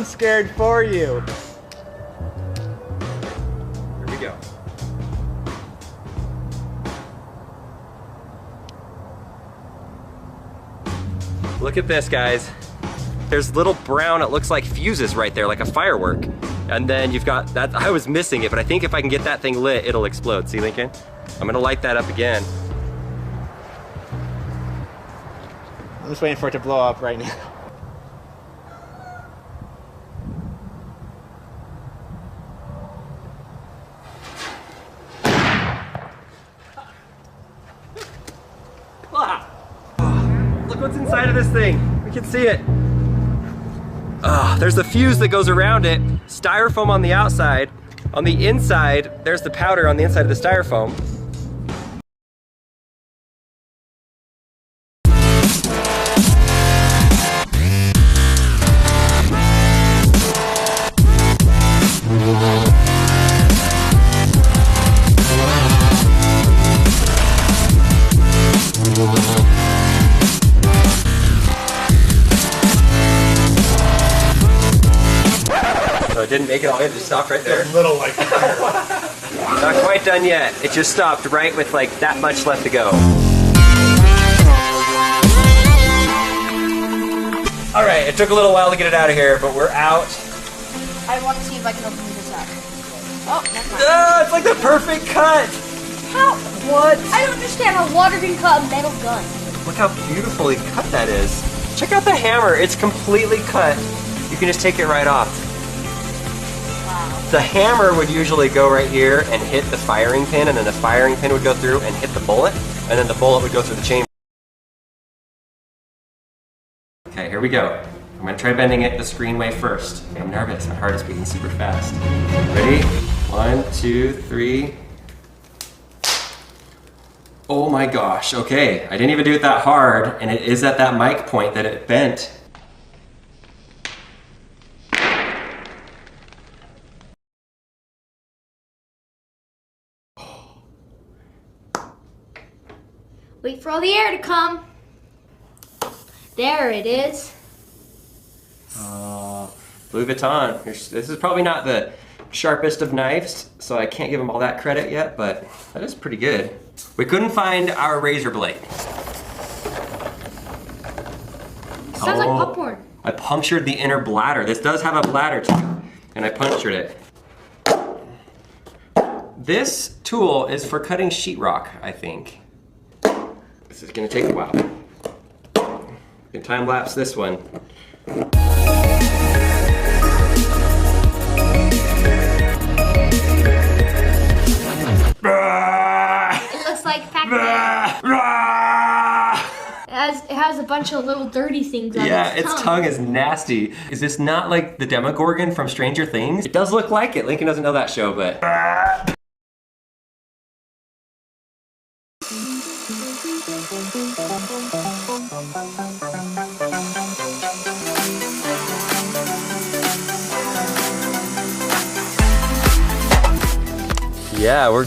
I'm scared for you. Here we go. Look at this, guys. There's little brown, it looks like fuses right there, like a firework. And then you've got that, I was missing it, but I think if I can get that thing lit, it'll explode. See, Lincoln? I'm gonna light that up again. I'm just waiting for it to blow up right now. Look what's inside of this thing. We can see it. There's the fuse that goes around it. Styrofoam on the outside. On the inside, there's the powder on the inside of the styrofoam. It didn't make it all, it just stopped right there. A little like Not quite done yet. It just stopped right with like that much left to go. All right, it took a little while to get it out of here, but we're out. I want to see if I can open this up. Oh, never mind. It's like the perfect cut. How? What? I don't understand how water can cut a metal gun. Look how beautifully cut that is. Check out the hammer. It's completely cut. You can just take it right off. The hammer would usually go right here and hit the firing pin, and then the firing pin would go through and hit the bullet, and then the bullet would go through the chamber. Okay, here we go. I'm gonna try bending it the screen way first. I'm nervous, my heart is beating super fast. Ready? 1, 2, 3. Oh my gosh, okay. I didn't even do it that hard, and it is at that mic point that it bent. Wait for all the air to come. There it is. Louis Vuitton. This is probably not the sharpest of knives, so I can't give them all that credit yet, but that is pretty good. We couldn't find our razor blade. Sounds like popcorn. I punctured the inner bladder. This does have a bladder too, and I punctured it. This tool is for cutting sheetrock, I think. This is gonna take a while. You can time lapse this one. It looks like Pac-Man. It has a bunch of little dirty things on Yeah, its tongue is nasty. Is this not like the Demogorgon from Stranger Things? It does look like it. Lincoln doesn't know that show, but... Yeah, we're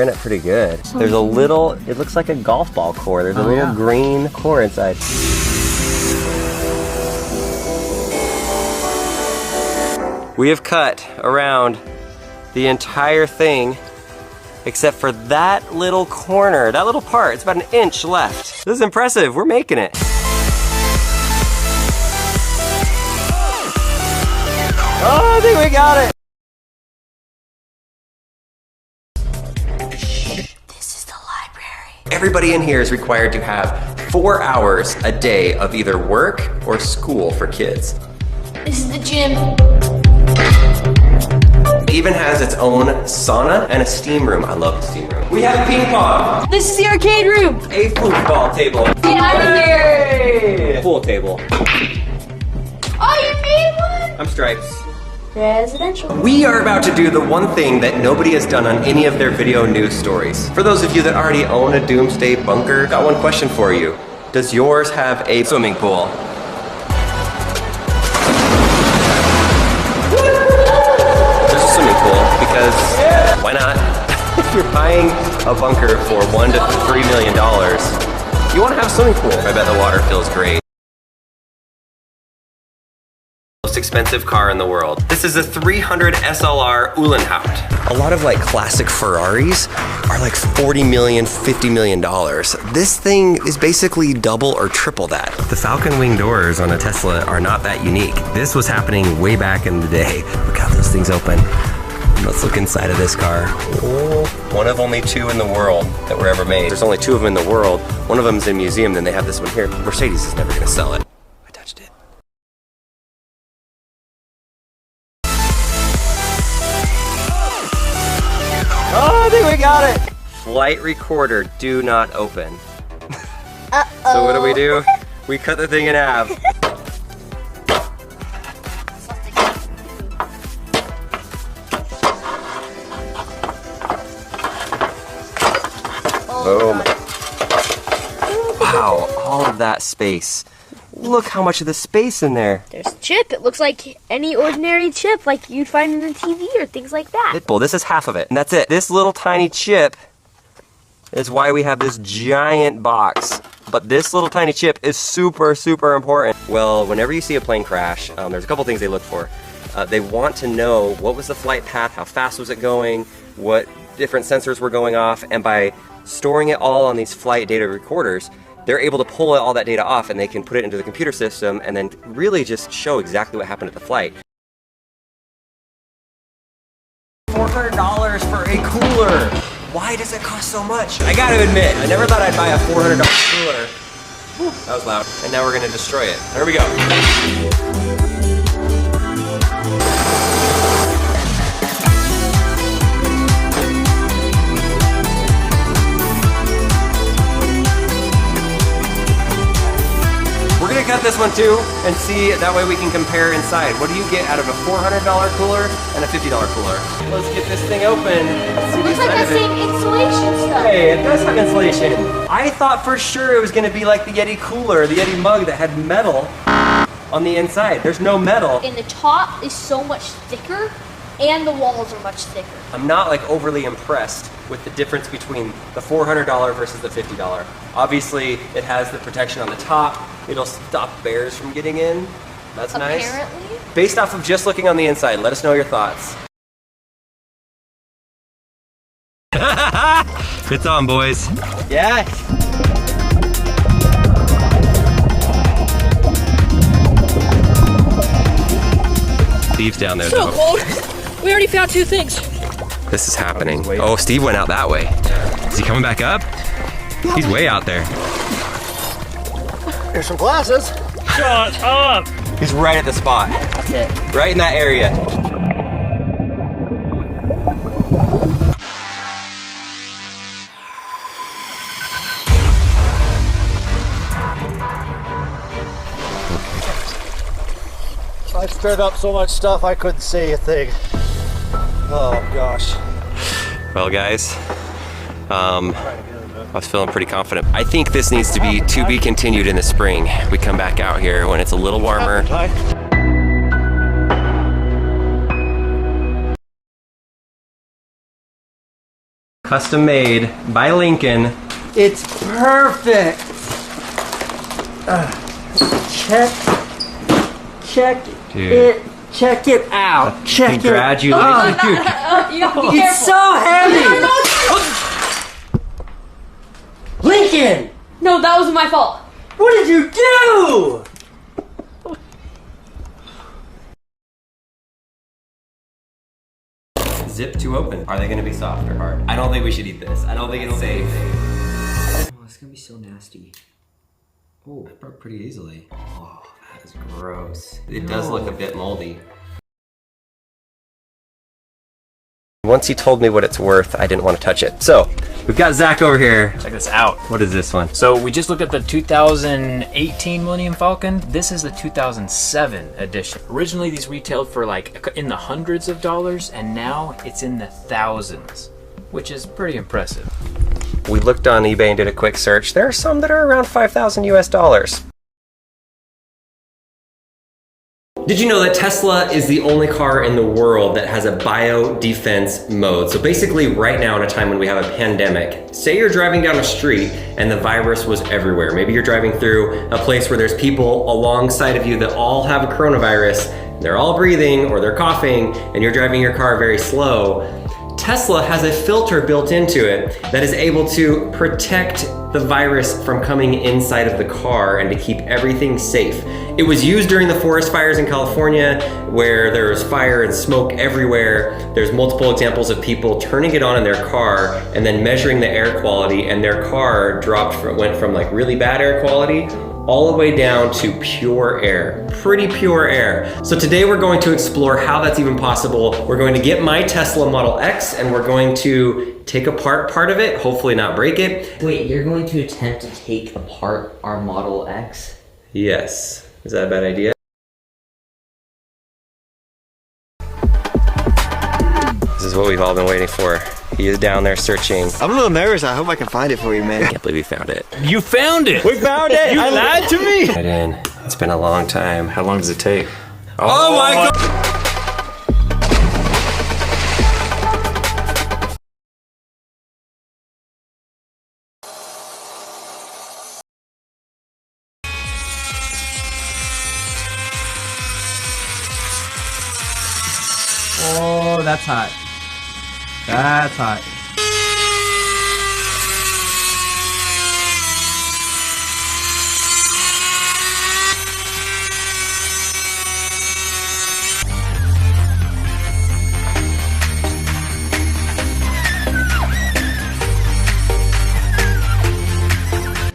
in it pretty good. There's a little, it looks like a golf ball core. There's a little green core inside. We have cut around the entire thing except for that little corner, that little part. It's about 1 inch left. This is impressive. We're making it. Oh, I think we got it. Everybody in here is required to have 4 hours a day of either work or school for kids. This is the gym. It even has its own sauna and a steam room. I love the steam room. We have ping pong. This is the arcade room. A foosball table. Get out of here. Pool table. Oh, you made one? I'm Stripes. Residential. We are about to do the one thing that nobody has done on any of their video news stories. For those of you that already own a doomsday bunker, got one question for you. Does yours have a swimming pool? There's a swimming pool because why not? If you're buying a bunker for $1 to $3 million, you want to have a swimming pool. I bet the water feels great. most expensive car in the world. This is a 300 SLR Uhlenhaut. A lot of like classic Ferraris are like 40 million, 50 million dollars. This thing is basically double or triple that. The Falcon wing doors on a Tesla are not that unique. This was happening way back in the day. Look how those things open. Let's look inside of this car. Oh, one of only 2 in the world that were ever made. There's only 2 of them in the world. One of them's in a museum, then they have this one here. Mercedes is never gonna sell it. I touched it. Oh, I think we got it. Flight recorder, do not open. Uh-oh. So what do? We cut the thing in half. Boom. Wow, all of that space. Look how much of the space in there. There's a chip. It looks like any ordinary chip like you'd find in a TV or things like that. Well, this is half of it, and that's it. This little tiny chip is why we have this giant box. But this little tiny chip is super, super important. Well, whenever you see a plane crash, there's a couple things they look for. They want to know what was the flight path, how fast was it going, what different sensors were going off, and by storing it all on these flight data recorders, they're able to pull all that data off and they can put it into the computer system and then really just show exactly what happened at the flight. $400 for a cooler. Why does it cost so much? I gotta admit, I never thought I'd buy a $400 cooler. Whew, that was loud. And now we're gonna destroy it. There we go. We're gonna cut this one too and see, that way we can compare inside. What do you get out of a $400 cooler and a $50 cooler? Let's get this thing open. It looks like the same insulation stuff. Hey, it does have insulation. I thought for sure it was gonna be like the Yeti cooler, the Yeti mug that had metal on the inside. There's no metal. And the top is so much thicker and the walls are much thicker. I'm not like overly impressed with the difference between the $400 versus the $50. Obviously, it has the protection on the top. It'll stop bears from getting in. That's nice. Apparently. Based off of just looking on the inside, let us know your thoughts. It's on, boys. Yes. Steve's down there, So though. cold. We already found 2 things. This is happening. Oh, Steve went out that way. Is he coming back up? He's way out there. Here's some glasses. Shut up. He's right at the spot. That's it. Right in that area. I stirred up so much stuff I couldn't say a thing. Oh gosh. Well, guys, I was feeling pretty confident. I think this needs to be continued in the spring. We come back out here when it's a little warmer. Custom made by Lincoln. It's perfect. Check it out. Congratulations, dude. It's so heavy. Lincoln, No, that wasn't my fault. what did you do? Zip to open. Are they gonna be soft or hard? I don't think we should eat this. I don't think it's safe. Oh, it's gonna be so nasty. Oh, it broke pretty easily. Oh, that is gross. It does look a bit moldy. Once he told me what it's worth, I didn't want to touch it. So, we've got Zach over here. Check this out. What is this one? So we just looked at the 2018 Millennium Falcon. This is the 2007 edition. Originally these retailed for like in the hundreds of dollars, and now it's in the thousands, which is pretty impressive. We looked on eBay and did a quick search. There are some that are around 5,000 US dollars. Did you know that Tesla is the only car in the world that has a biodefense mode? So basically right now in a time when we have a pandemic, say you're driving down a street and the virus was everywhere. Maybe you're driving through a place where there's people alongside of you that all have a coronavirus. they're all breathing or they're coughing and you're driving your car very slow, Tesla has a filter built into it that is able to protect the virus from coming inside of the car and to keep everything safe. It was used during the forest fires in California where there was fire and smoke everywhere. There's multiple examples of people turning it on in their car and then measuring the air quality, and their car went from like really bad air quality all the way down to pure air, pretty pure air. So today we're going to explore how that's even possible. We're going to get my Tesla Model X and we're going to take apart part of it, hopefully not break it. Wait, you're going to attempt to take apart our Model X? Yes. Is that a bad idea? This is what we've all been waiting for. He is down there searching. I'm a little nervous. I hope I can find it for you, man. I can't believe we found it. You found it! We found it! You lied to me! Right in. It's been a long time. How long does it take? Oh my God! Oh, that's hot. That's hot.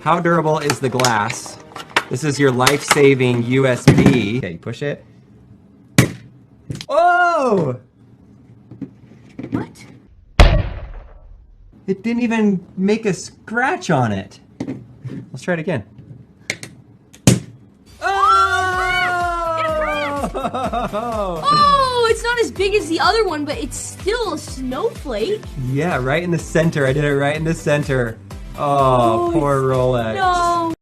How durable is the glass? This is your life-saving USB. Okay, you push it. Oh! What? It didn't even make a scratch on it. Let's try it again. Oh! Oh, it's not as big as the other one, but it's still a snowflake. Yeah, right in the center. I did it right in the center. Oh, poor Rolex. No.